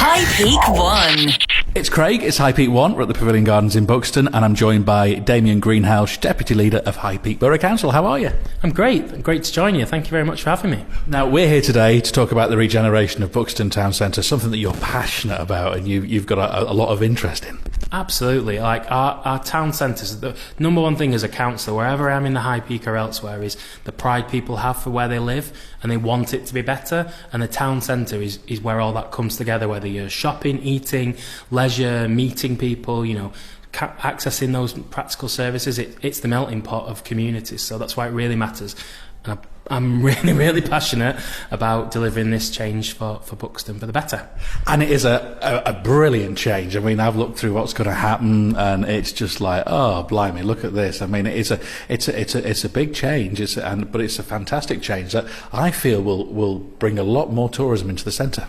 High Peak One. It's Craig, it's High Peak One. We're at the Pavilion Gardens in Buxton, and I'm joined by Damien Greenhouse, Deputy Leader of High Peak Borough Council. How are you? I'm great. Great to join you. Thank you very much for having me. Now, we're here today to talk about the regeneration of Buxton Town Centre, something that you're passionate about and you've got a lot of interest in. Absolutely. Like our town centres, the number one thing as a councillor, wherever I am in the High Peak or elsewhere, is the pride people have for where they live, and they want it to be better. And the town centre is where all that comes together, whether you're shopping, eating, leisure, meeting people, accessing those practical services. It's the melting pot of communities, so that's why it really matters. And I'm really, really passionate about delivering this change for Buxton for the better. And it is a brilliant change. I mean, I've looked through what's going to happen, and it's just like, oh, blimey, look at this. I mean, it's a big change, but it's a fantastic change that I feel will bring a lot more tourism into the centre.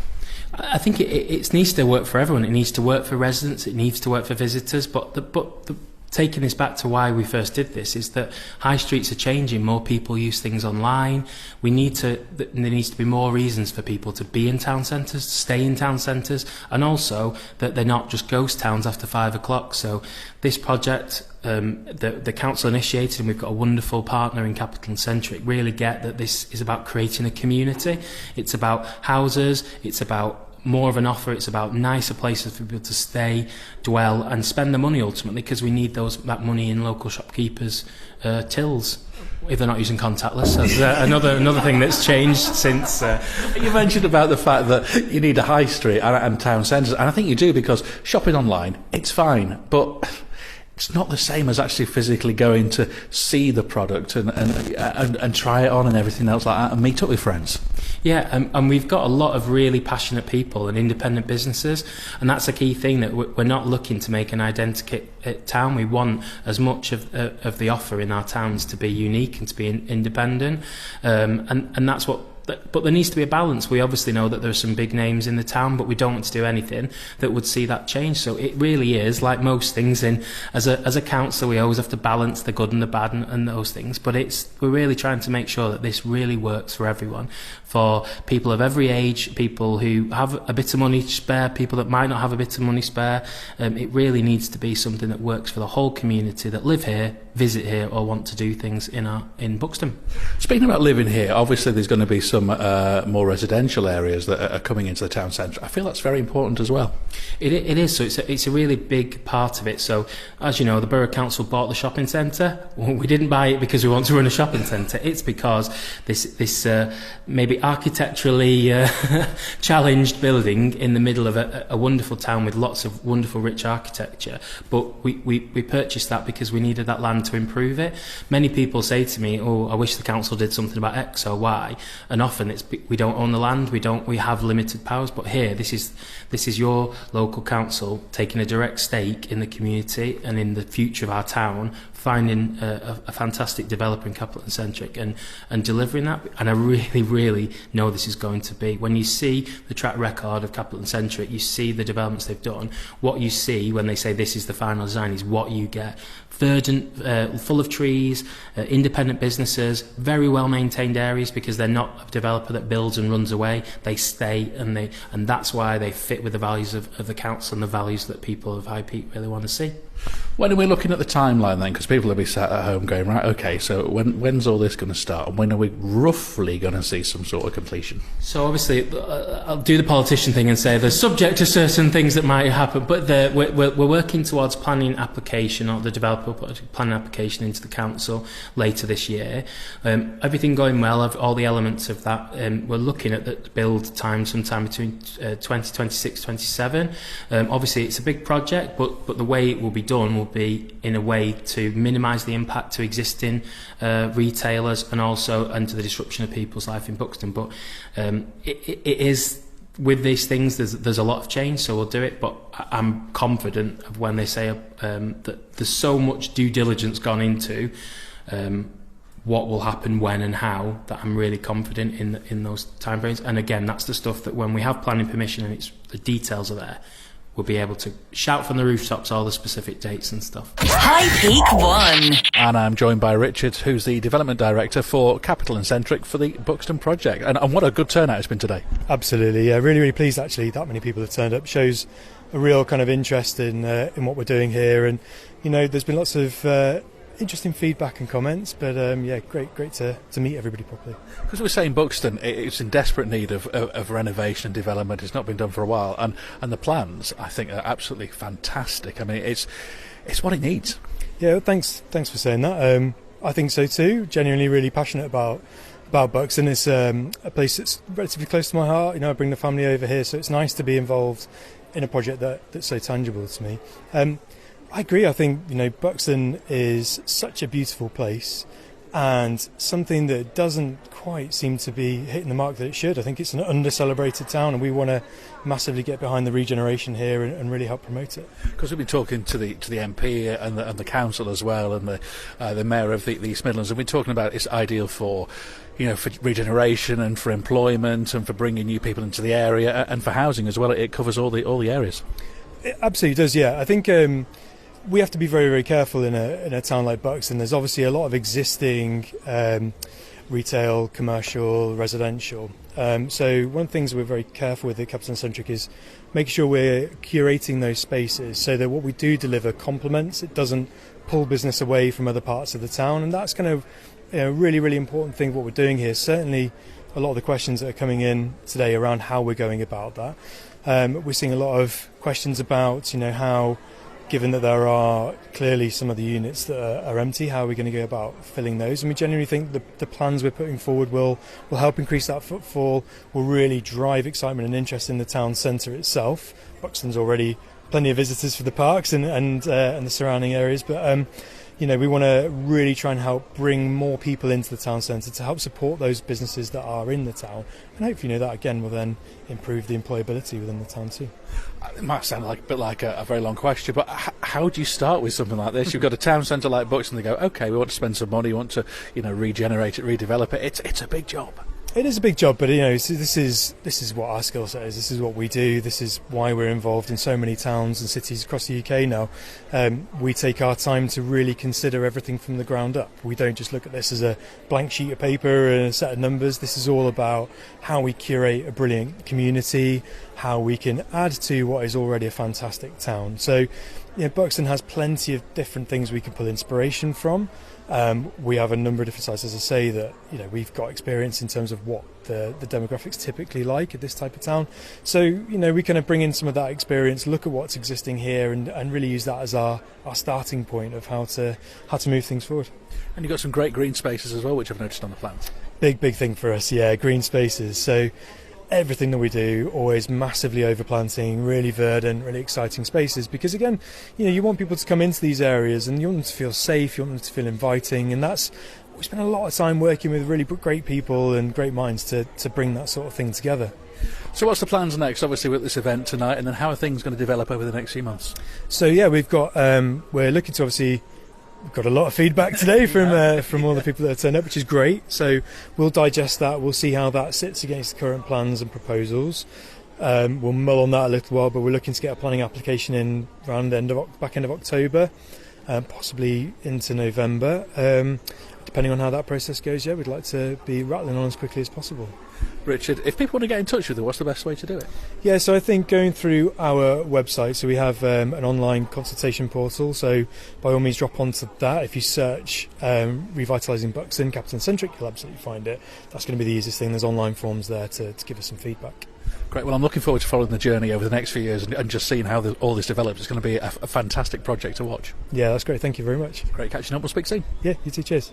I think it needs to work for everyone. It needs to work for residents. It needs to work for visitors. But taking this back to why we first did this is that high streets are changing. More people use things online. There needs to be more reasons for people to be in town centres, stay in town centres, and also that they're not just ghost towns after 5 o'clock. So this project, the council initiated, and we've got a wonderful partner in Capital and Centric, really get that this is about creating a community. It's about houses. It's about more of an offer. It's about nicer places for people to stay, dwell, and spend the money ultimately, because we need that money in local shopkeepers' tills, if they're not using contactless. That's another thing that's changed since. You mentioned about the fact that you need a high street and town centres, and I think you do, because shopping online, it's fine, but it's not the same as actually physically going to see the product and try it on and everything else like that, and meet up with friends. Yeah, and we've got a lot of really passionate people and independent businesses, and that's a key thing, that we're not looking to make an identical town. We want as much of the offer in our towns to be unique and to be independent, and that's what. But there needs to be a balance. We obviously know that there are some big names in the town, but we don't want to do anything that would see that change. So it really is, like most things as a council, we always have to balance the good and the bad and those things. But we're really trying to make sure that this really works for everyone, for people of every age, people who have a bit of money spare, people that might not have a bit of money spare. It really needs to be something that works for the whole community that live here, visit here, or want to do things in Buxton. Speaking about living here, obviously there's going to be some more residential areas that are coming into the town centre. I feel that's very important as well. It is. So it's a really big part of it. So as you know, the Borough Council bought the shopping centre. Well, we didn't buy it because we want to run a shopping centre. It's because this maybe architecturally challenged building in the middle of a wonderful town with lots of wonderful rich architecture. But we purchased that because we needed that land to improve it. Many people say to me, oh, I wish the council did something about X or Y, and often we don't own the land, we have limited powers. But here, this is your local council taking a direct stake in the community and in the future of our town, finding a fantastic developer in Capital and Centric and delivering that. And I really, really know this is going to be, when you see the track record of Capital and Centric, you see the developments they've done, what you see when they say this is the final design is what you get. Verdant, full of trees, independent businesses, very well maintained areas, because they're not a developer that builds and runs away. They stay, and that's why they fit with the values of the council and the values that people of High Peak really want to see. When are we looking at the timeline then? Because people will be sat at home going, right, okay, so when's all this going to start? And when are we roughly going to see some sort of completion? So obviously, I'll do the politician thing and say they're subject to certain things that might happen, but we're working towards planning application, or the developer put a planning application into the council later this year. Everything going well, all the elements of that, we're looking at the build time sometime between 2026, 27. Obviously, it's a big project, but the way it will be done will be in a way to minimise the impact to existing retailers and to the disruption of people's life in Buxton. But it is, with these things, there's a lot of change, so we'll do it. But I'm confident of when they say that there's so much due diligence gone into what will happen when and how, that I'm really confident in those timeframes. And again, that's the stuff that when we have planning permission and the details are there, we'll be able to shout from the rooftops all the specific dates and stuff. High Peak One. And I'm joined by Richard, who's the Development Director for Capital and Centric for the Buxton project. And what a good turnout it's been today. Absolutely, yeah, really, really pleased actually that many people have turned up. Shows a real kind of interest in what we're doing here, and there's been lots of interesting feedback and comments, but great to meet everybody properly. Because we're saying Buxton, it's in desperate need of renovation and development. It's not been done for a while, and the plans, I think, are absolutely fantastic. I mean, it's what it needs. Yeah, thanks for saying that. I think so too. Genuinely, really passionate about Buxton. It's a place that's relatively close to my heart. I bring the family over here, so it's nice to be involved in a project that's so tangible to me. I agree. I think Buxton is such a beautiful place, and something that doesn't quite seem to be hitting the mark that it should. I think it's an under-celebrated town, and we want to massively get behind the regeneration here and really help promote it. Because we've been talking to the MP and the council as well, and the mayor of the East Midlands, and we're talking about it's ideal for for regeneration and for employment and for bringing new people into the area and for housing as well. It covers all the areas. It absolutely does. Yeah, I think we have to be very, very careful in a town like Buxton. There's obviously a lot of existing retail, commercial, residential. So one of the things we're very careful with at Capital and Centric is making sure we're curating those spaces so that what we do deliver complements. It doesn't pull business away from other parts of the town, and that's kind of really, really important thing what we're doing here. Certainly a lot of the questions that are coming in today around how we're going about that. We're seeing a lot of questions about how, given that there are clearly some of the units that are empty, how are we going to go about filling those? And we genuinely think the plans we're putting forward will help increase that footfall, will really drive excitement and interest in the town centre itself. Buxton's already plenty of visitors for the parks and the surrounding areas, but we want to really try and help bring more people into the town centre to help support those businesses that are in the town, and hopefully that again will then improve the employability within the town too. It might sound like a bit like a very long question, but how do you start with something like this? You've got a town centre like Buxton. They go, okay, we want to spend some money, we want to regenerate it, redevelop it. It's a big job. It is a big job, but this is what our skill set is. This is what we do. This is why we're involved in so many towns and cities across the UK now. We take our time to really consider everything from the ground up. We don't just look at this as a blank sheet of paper and a set of numbers. This is all about how we curate a brilliant community, how we can add to what is already a fantastic town. So, Buxton has plenty of different things we can pull inspiration from. We have a number of different sites, as I say, that we've got experience in terms of what the demographics typically like at this type of town. So we kind of bring in some of that experience, look at what's existing here, and really use that as our starting point of how to move things forward. And you've got some great green spaces as well, which I've noticed on the plans. Big thing for us, yeah, green spaces. So everything that we do, always massively overplanting, really verdant, really exciting spaces, because again, you want people to come into these areas and you want them to feel safe, you want them to feel inviting, and we spend a lot of time working with really great people and great minds to bring that sort of thing together. So what's the plans next? Obviously with this event tonight, and then how are things going to develop over the next few months? So yeah, we've got we're looking to obviously. We've got a lot of feedback today from all the people that have turned up, which is great. So we'll digest that. We'll see how that sits against the current plans and proposals. We'll mull on that a little while, but we're looking to get a planning application in around the back end of October, possibly into November. Depending on how that process goes, we'd like to be rattling on as quickly as possible. Richard, if people want to get in touch with you, what's the best way to do it? Yeah, so I think going through our website, so we have an online consultation portal, so by all means drop onto that. If you search Revitalising Buxton, Capital and Centric, you'll absolutely find it. That's going to be the easiest thing. There's online forms there to give us some feedback. Great. Well, I'm looking forward to following the journey over the next few years and just seeing how all this develops. It's going to be a fantastic project to watch. Yeah, that's great. Thank you very much. Great catching up. We'll speak soon. Yeah, you too. Cheers.